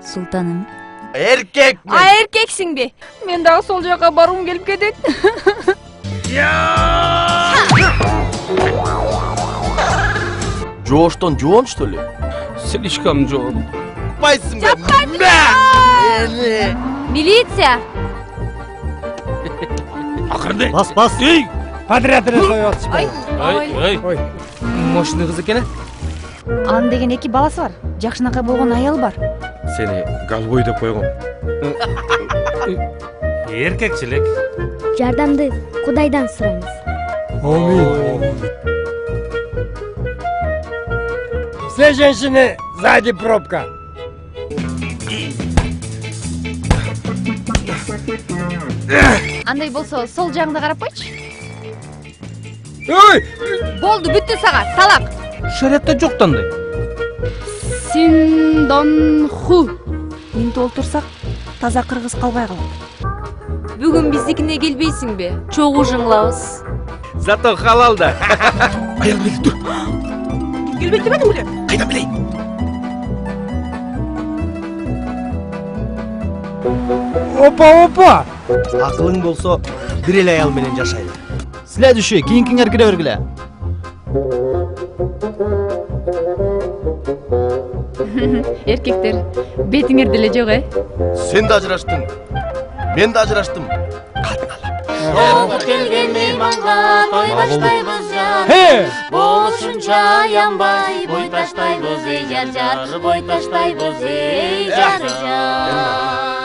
Султаным. Эркекмин. Эркексиңби? Мен дагы сол жака баргым келип кетет. Жооштон жоон, что ли? Слишком жоон. Байсың бе? Милиция! Акырды. Бас. Эй! Подрядını koyuyorsun. Ой. Машина кыз экен. Анын деген 2 баласы бар. Жакшынакай болгон аял бар. Seni galgoy деп койгом. Эркекчилик. Жардамды Кудайдан сурайбыз. Все женщины сзади пробка. Андай болсо сол жагыңда карап койчу. Ой! Болду, бүттү сага. Талак. Шариатта жок тандай. Синдонху. Минти олтурсак таза кыргыз калбай калат. Бүгүн биздикине келбейсиңби? Чогуу жыңлабыз. Зато халал да. Аял бери тур. Келбейт демедиң беле? Кайдан билейин? Опа! Акылың болсо, бир эле аял менен жашайлы. Силер düşü, кийинкиңер кире бергиле. Эркектер, бетиңер деле жок, Sen de ajıraştın. Ben de ajıraştım. Келген мейманга той баштайбыз жар. He! Болушунча аянбай, бой таштайбыз эй жар, бой таштайбыз эй жар.